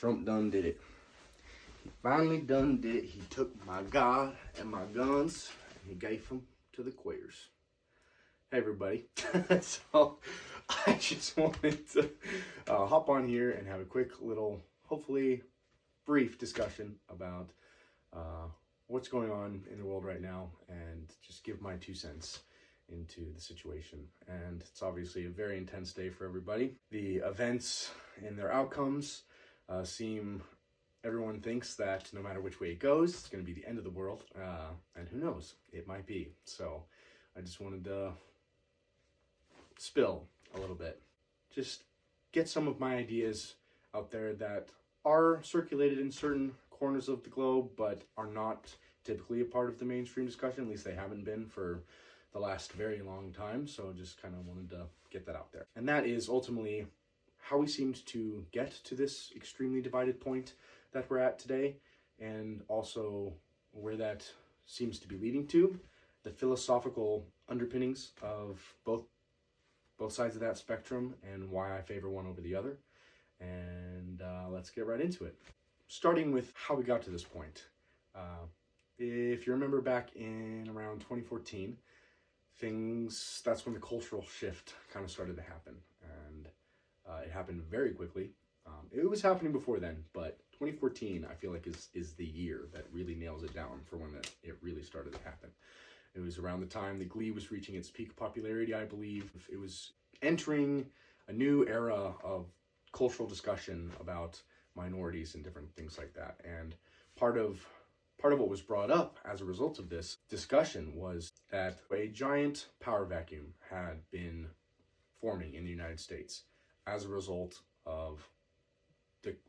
Trump done did it. He finally done did it. He took my God and my guns and he gave them to the queers. Hey everybody. So I just wanted to hop on here and have a quick little, hopefully brief discussion about what's going on in the world right now and just give my 2 cents into the situation. And it's obviously a very intense day for everybody. The events and their outcomes everyone thinks that no matter which way it goes, it's going to be the end of the world. And who knows, it might be. So I just wanted to spill a little bit, just get some of my ideas out there that are circulated in certain corners of the globe, but are not typically a part of the mainstream discussion. At least they haven't been for the last very long time. So just kind of wanted to get that out there. And that is ultimately how we seemed to get to this extremely divided point that we're at today, and also where that seems to be leading to, the philosophical underpinnings of both sides of that spectrum, and why I favor one over the other. And let's get right into it. Starting with how we got to this point. If you remember back in around 2014, that's when the cultural shift kind of started to happen. And it happened very quickly. It was happening before then, but 2014 I feel like is the year that really nails it down for when it really started to happen. It was around the time that Glee was reaching its peak popularity, I believe. It was entering a new era of cultural discussion about minorities and different things like that. And part of what was brought up as a result of this discussion was that a giant power vacuum had been forming in the United States as a result of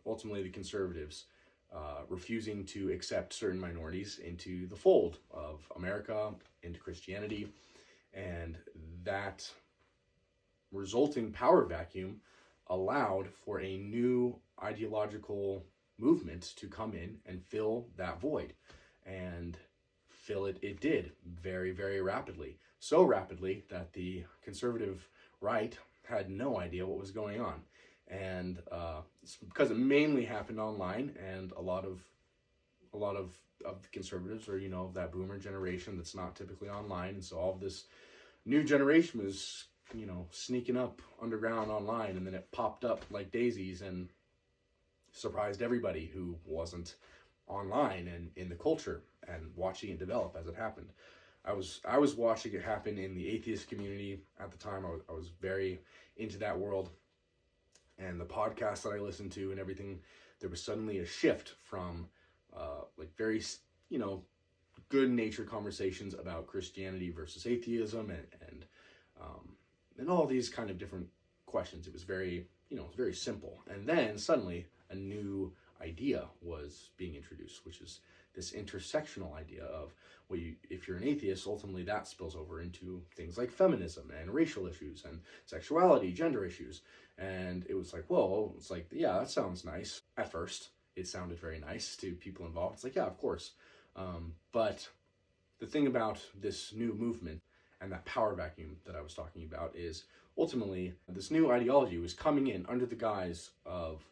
ultimately the conservatives refusing to accept certain minorities into the fold of America, into Christianity, and that resulting power vacuum allowed for a new ideological movement to come in and fill that void. And fill it did very, very rapidly. So rapidly that the conservative right had no idea what was going on. And it's because it mainly happened online, and a lot of the conservatives are, of that boomer generation that's not typically online. And so all of this new generation was, sneaking up underground online, and then it popped up like daisies and surprised everybody who wasn't online and in the culture and watching it develop as it happened. I was watching it happen in the atheist community at the time. I was very into that world. And the podcast that I listened to and everything, there was suddenly a shift from very, good natured conversations about Christianity versus atheism and all these kind of different questions. It was very, very simple. And then suddenly a new idea was being introduced, which is this intersectional idea of, if you're an atheist, ultimately that spills over into things like feminism and racial issues and sexuality, gender issues. And it was like, whoa, it's like, yeah, that sounds nice. At first, it sounded very nice to people involved. It's like, yeah, of course. But the thing about this new movement and that power vacuum that I was talking about is ultimately this new ideology was coming in under the guise of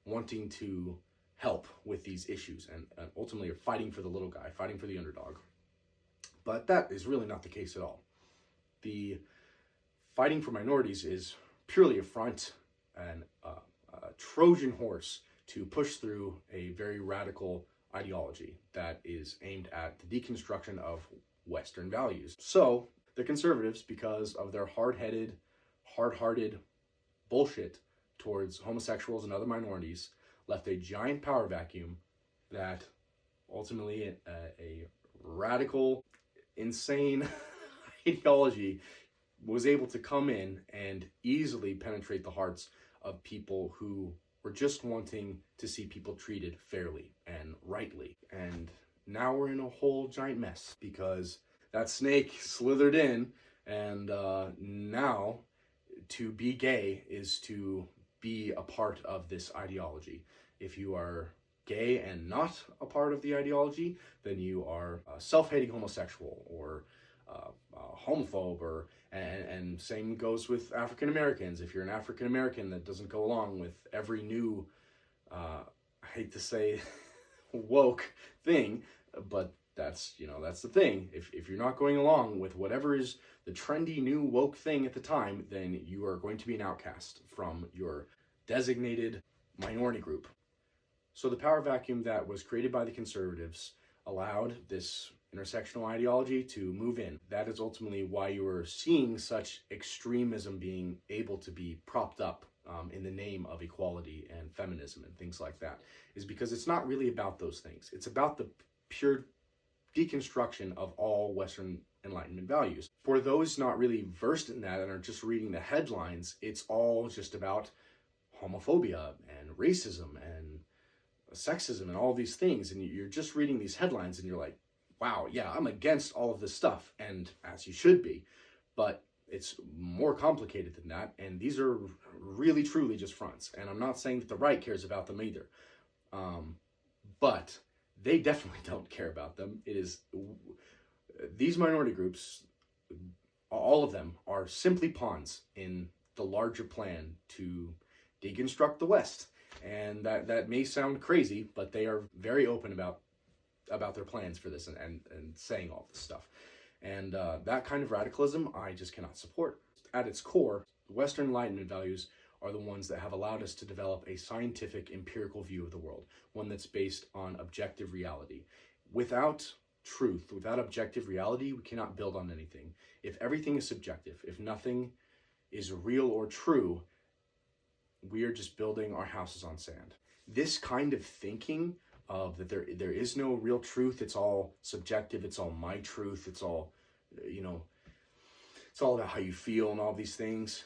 wanting to help with these issues and ultimately fighting for the little guy, fighting for the underdog. But that is really not the case at all. The fighting for minorities is purely a front and a Trojan horse to push through a very radical ideology that is aimed at the deconstruction of Western values. So the conservatives, because of their hard-headed, hard-hearted bullshit towards homosexuals and other minorities, left a giant power vacuum that ultimately a radical, insane ideology was able to come in and easily penetrate the hearts of people who were just wanting to see people treated fairly and rightly. And now we're in a whole giant mess because that snake slithered in, and now to be gay is to be a part of this ideology. If you are gay and not a part of the ideology, then you are a self-hating homosexual or homophobe, and same goes with African Americans. If you're an African American that doesn't go along with every new hate to say woke thing, but that's, that's the thing. If you're not going along with whatever is the trendy new woke thing at the time, then you are going to be an outcast from your designated minority group. So the power vacuum that was created by the conservatives allowed this intersectional ideology to move in. That is ultimately why you are seeing such extremism being able to be propped up in the name of equality and feminism and things like that, is because it's not really about those things. It's about the pure deconstruction of all Western Enlightenment values. For those not really versed in that and are just reading the headlines, it's all just about homophobia and racism and sexism and all these things. And you're just reading these headlines and you're like, wow, yeah, I'm against all of this stuff. And as you should be. But it's more complicated than that. And these are really, truly just fronts. And I'm not saying that the right cares about them either. But they definitely don't care about them. It is, these minority groups, all of them, are simply pawns in the larger plan to deconstruct the West. And that may sound crazy, but they are very open about their plans for this and saying all this stuff. And that kind of radicalism, I just cannot support. At its core, Western Enlightenment values are the ones that have allowed us to develop a scientific, empirical view of the world, one that's based on objective reality. Without truth, without objective reality, we cannot build on anything. If everything is subjective, if nothing is real or true, we are just building our houses on sand. This kind of thinking of that there is no real truth, it's all subjective, it's all my truth, it's all, it's all about how you feel and all these things.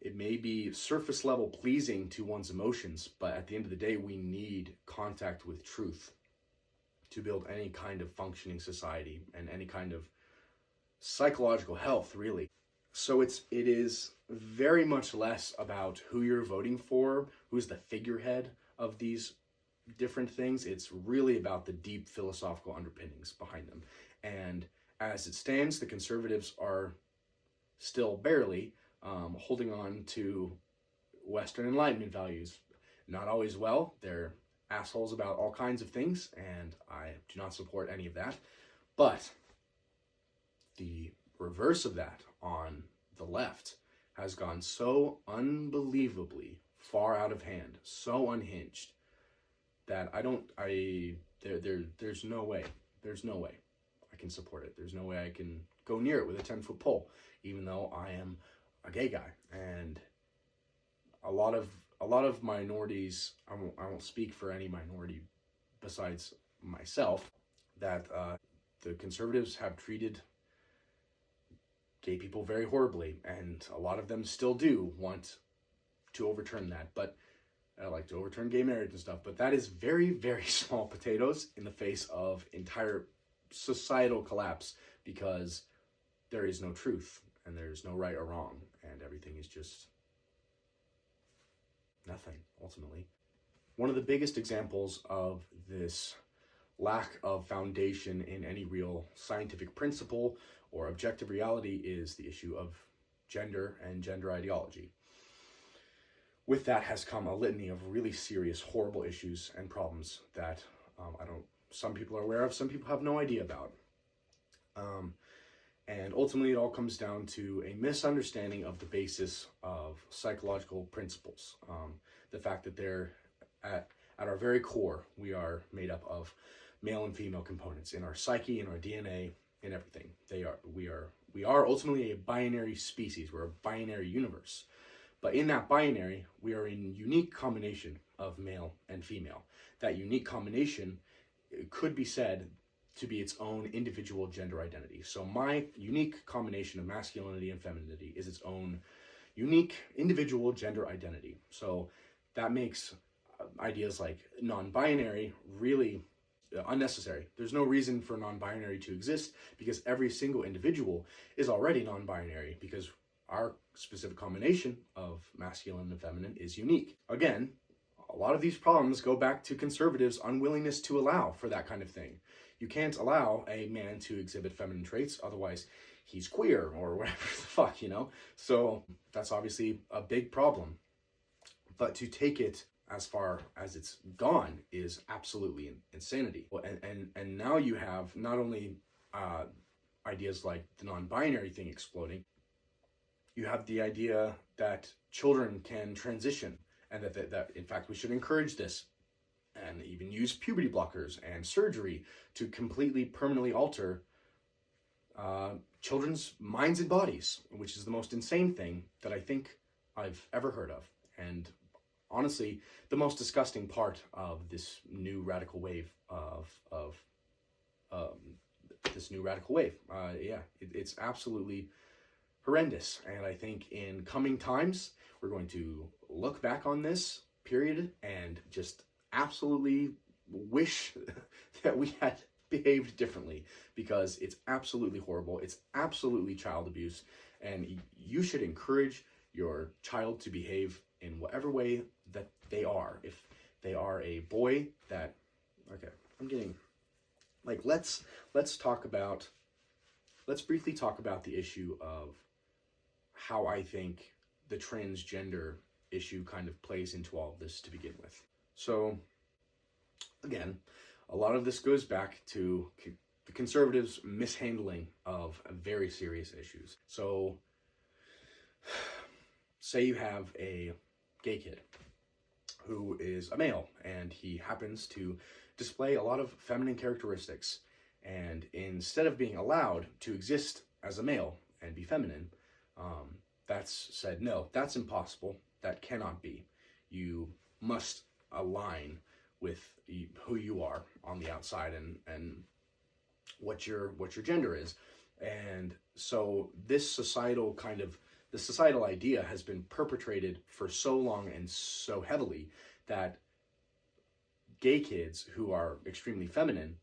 It may be surface level pleasing to one's emotions, but at the end of the day, we need contact with truth to build any kind of functioning society and any kind of psychological health, really. So it is very much less about who you're voting for, who's the figurehead of these different things. It's really about the deep philosophical underpinnings behind them. And as it stands, the conservatives are still barely holding on to Western Enlightenment values. Not always well. They're assholes about all kinds of things, and I do not support any of that. But the reverse of that on the left has gone so unbelievably far out of hand, so unhinged, that there's no way I can support it. There's no way I can go near it with a 10-foot pole, even though I am a gay guy. And a lot of minorities, I won't speak for any minority besides myself, that the conservatives have treated gay people very horribly, and a lot of them still do want to overturn that. But I like to overturn gay marriage and stuff, but that is very, very small potatoes in the face of entire societal collapse, because there is no truth and there's no right or wrong, and everything is just nothing, ultimately. One of the biggest examples of this lack of foundation in any real scientific principle or objective reality is the issue of gender and gender ideology. With that has come a litany of really serious, horrible issues and problems that some people are aware of, some people have no idea about. And ultimately, it all comes down to a misunderstanding of the basis of psychological principles. The fact that they're at our very core, we are made up of male and female components in our psyche, in our DNA, in everything. We are ultimately a binary species. We're a binary universe. But in that binary, we are in unique combination of male and female. That unique combination could be said to be its own individual gender identity. So my unique combination of masculinity and femininity is its own unique individual gender identity. So that makes ideas like non-binary really unnecessary. There's no reason for non-binary to exist, because every single individual is already non-binary, because our specific combination of masculine and feminine is unique. Again, a lot of these problems go back to conservatives' unwillingness to allow for that kind of thing. You can't allow a man to exhibit feminine traits, otherwise he's queer or whatever the fuck, So that's obviously a big problem. But to take it as far as it's gone is absolutely insanity. And now you have not only ideas like the non-binary thing exploding, you have the idea that children can transition, and that in fact we should encourage this, and even use puberty blockers and surgery to completely permanently alter children's minds and bodies, which is the most insane thing that I think I've ever heard of. And honestly, the most disgusting part of this new radical wave it's absolutely horrendous. And I think in coming times, we're going to look back on this period and just absolutely wish that we had behaved differently, because it's absolutely horrible. It's absolutely child abuse, and you should encourage your child to behave in whatever way that they are. If they are a boy, that, okay, I'm getting, like, let's briefly talk about the issue of how I think the transgender issue kind of plays into all of this to begin with. So, again, a lot of this goes back to the conservatives' mishandling of very serious issues. So, say you have a gay kid who is a male, and he happens to display a lot of feminine characteristics, and instead of being allowed to exist as a male and be feminine, that's said, no, that's impossible, that cannot be. You must align with who you are on the outside and what your gender is. And so this societal idea has been perpetrated for so long and so heavily that gay kids who are extremely feminine,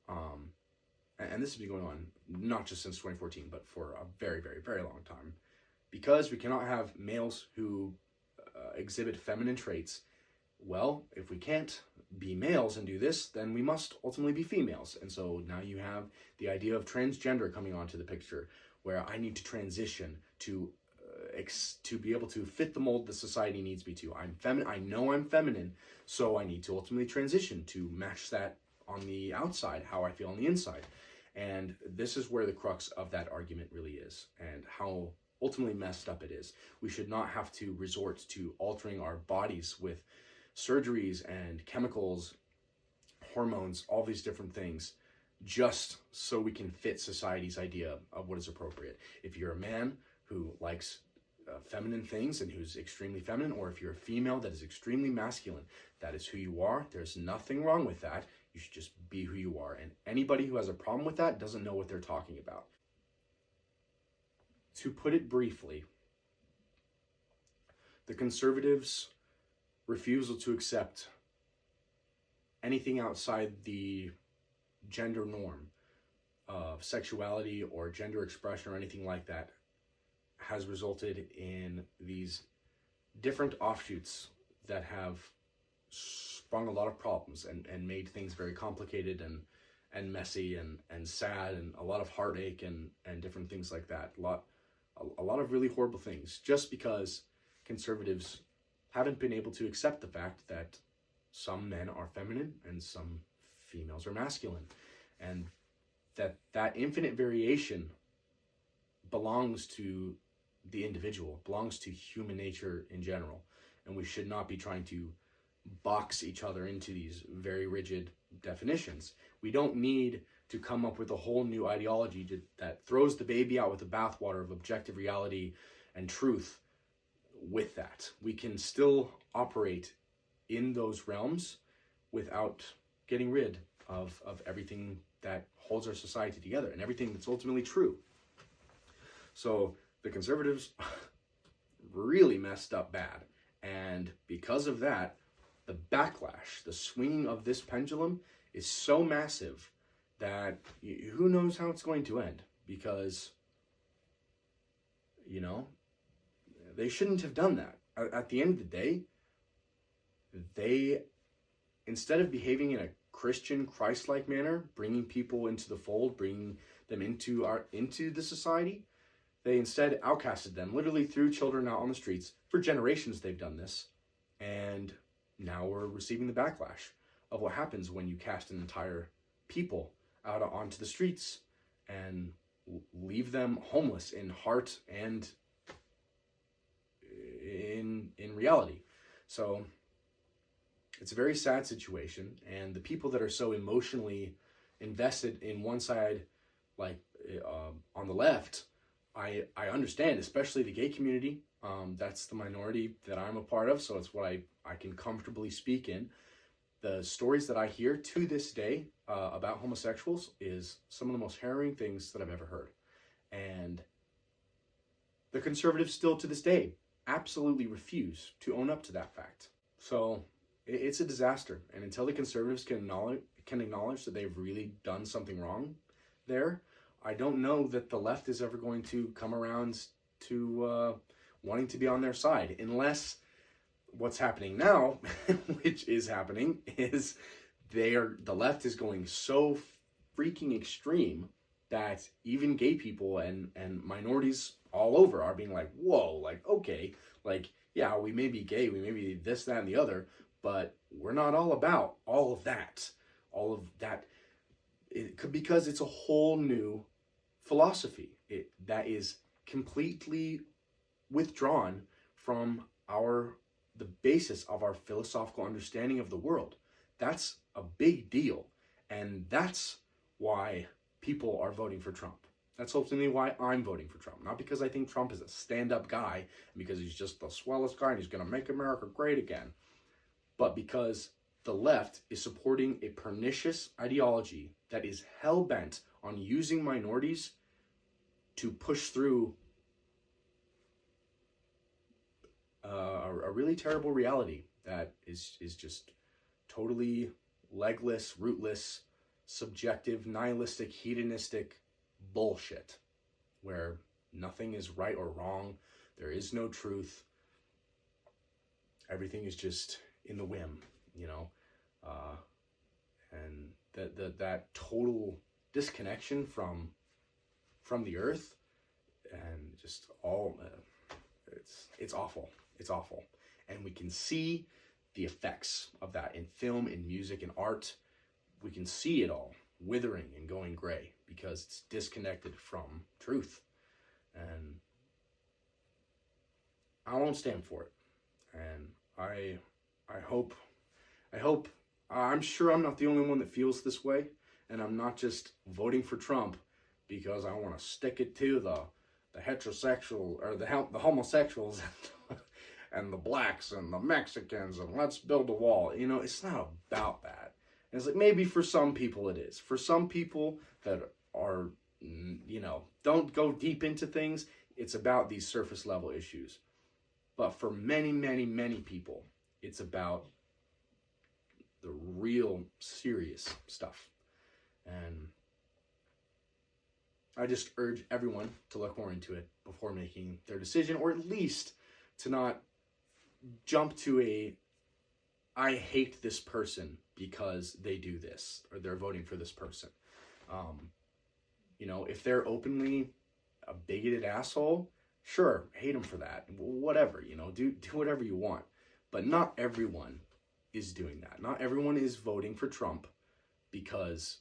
and this has been going on not just since 2014, but for a very, very, very long time, because we cannot have males who exhibit feminine traits. Well, if we can't be males and do this, then we must ultimately be females. And so now you have the idea of transgender coming onto the picture, where I need to transition to be able to fit the mold that society needs me to. I'm feminine. I know I'm feminine, so I need to ultimately transition to match that on the outside, how I feel on the inside. And this is where the crux of that argument really is, and how ultimately messed up it is. We should not have to resort to altering our bodies with surgeries and chemicals, hormones, all these different things, just so we can fit society's idea of what is appropriate. If you're a man who likes feminine things and who's extremely feminine, or if you're a female that is extremely masculine, that is who you are. There's nothing wrong with that. You should just be who you are. And anybody who has a problem with that doesn't know what they're talking about. To put it briefly, the conservatives' refusal to accept anything outside the gender norm of sexuality or gender expression or anything like that has resulted in these different offshoots that have sprung a lot of problems and made things very complicated and messy and sad, and a lot of heartache and different things like that. A lot of really horrible things, just because conservatives haven't been able to accept the fact that some men are feminine and some females are masculine, and that infinite variation belongs to the individual, belongs to human nature in general, and we should not be trying to box each other into these very rigid definitions. We don't need to come up with a whole new ideology that throws the baby out with the bathwater of objective reality and truth. With that, we can still operate in those realms without getting rid of everything that holds our society together and everything that's ultimately true. So the conservatives really messed up bad, and because of that, the backlash, the swinging of this pendulum is so massive that who knows how it's going to end, because, you know, they shouldn't have done that. At the end of the day, they, instead of behaving in a Christian, Christ-like manner, bringing people into the fold, bringing them into the society, they instead outcasted them, literally threw children out on the streets. For generations they've done this, and now we're receiving the backlash of what happens when you cast an entire people out onto the streets and leave them homeless in heart and in reality. So it's a very sad situation, and the people that are so emotionally invested in one side, like on the left, I understand, especially the gay community. That's the minority that I'm a part of, so it's what I can comfortably speak in. The stories that I hear to this day about homosexuals is some of the most harrowing things that I've ever heard. And the conservatives still to this day absolutely refuse to own up to that fact. So it's a disaster. And until the conservatives can acknowledge that they've really done something wrong there, I don't know that the left is ever going to come around to wanting to be on their side, unless what's happening now, which is happening, is the left is going so freaking extreme that even gay people and minorities all over are being like, whoa, like, okay, like, yeah, we may be gay, we may be this, that, and the other, but we're not all about all of that. Because it's a whole new philosophy that is completely withdrawn from the basis of our philosophical understanding of the world. That's a big deal. And that's why people are voting for Trump. That's ultimately why I'm voting for Trump. Not because I think Trump is a stand-up guy, and because he's just the swellest guy and he's going to make America great again, but because the left is supporting a pernicious ideology that is hell-bent on using minorities to push through a really terrible reality that is just totally legless, rootless, subjective, nihilistic, hedonistic bullshit, where nothing is right or wrong. There is no truth. Everything is just in the whim, you know, and that total disconnection from the earth, and just all it's awful. It's awful. And we can see the effects of that in film, in music, in art. We can see it all withering and going gray because it's disconnected from truth. And I won't stand for it. And I hope, I'm sure I'm not the only one that feels this way. And I'm not just voting for Trump because I want to stick it to the heterosexual, or the homosexuals and the blacks and the Mexicans, and let's build a wall. You know, it's not about that. And it's like, maybe for some people it is. For some people that are, you know, don't go deep into things, it's about these surface level issues. But for many, many, many people, it's about the real serious stuff. And I just urge everyone to look more into it before making their decision, or at least to not jump to I hate this person because they do this, or they're voting for this person. You know, if they're openly a bigoted asshole, sure, hate them for that. Whatever, you know, do whatever you want. But not everyone is doing that. Not everyone is voting for Trump because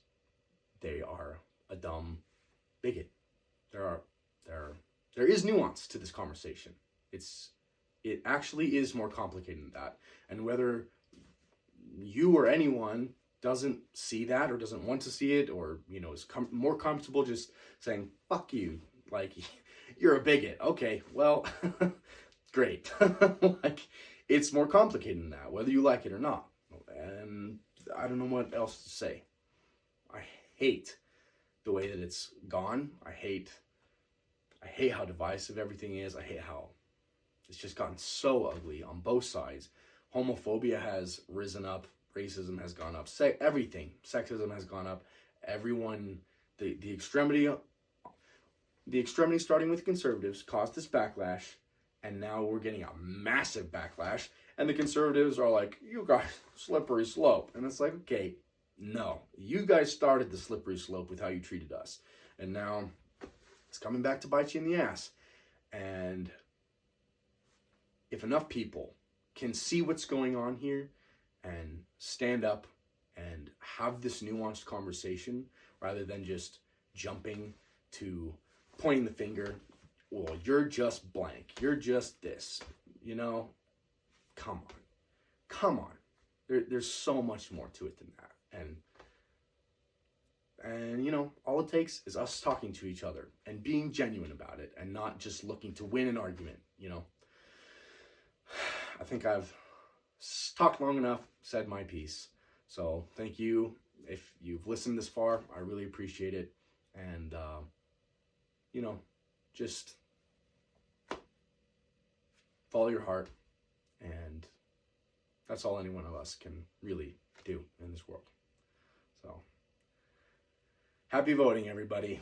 they are a dumb bigot. There is nuance to this conversation. It actually is more complicated than that. And whether you or anyone doesn't see that, or doesn't want to see it, or, you know, is more comfortable just saying, fuck you, like, you're a bigot. Okay, well, great. Like, it's more complicated than that, whether you like it or not. And I don't know what else to say. I hate the way that it's gone. I hate how divisive everything is. I hate how it's just gotten so ugly on both sides. Homophobia has risen up. Racism has gone up. Everything. Sexism has gone up. Everyone, the extremity starting with conservatives caused this backlash, and now we're getting a massive backlash, and the conservatives are like, you guys, slippery slope. And it's like, okay, no, you guys started the slippery slope with how you treated us, and now it's coming back to bite you in the ass. And if enough people can see what's going on here, and stand up and have this nuanced conversation rather than just jumping to pointing the finger. Well, you're just blank. You're just this. You know, come on. Come on. There's so much more to it than that. And you know, all it takes is us talking to each other and being genuine about it and not just looking to win an argument, you know. I think I've talked long enough, said my piece. So thank you. If you've listened this far, I really appreciate it. And, you know, just follow your heart. And that's all any one of us can really do in this world. So happy voting, everybody.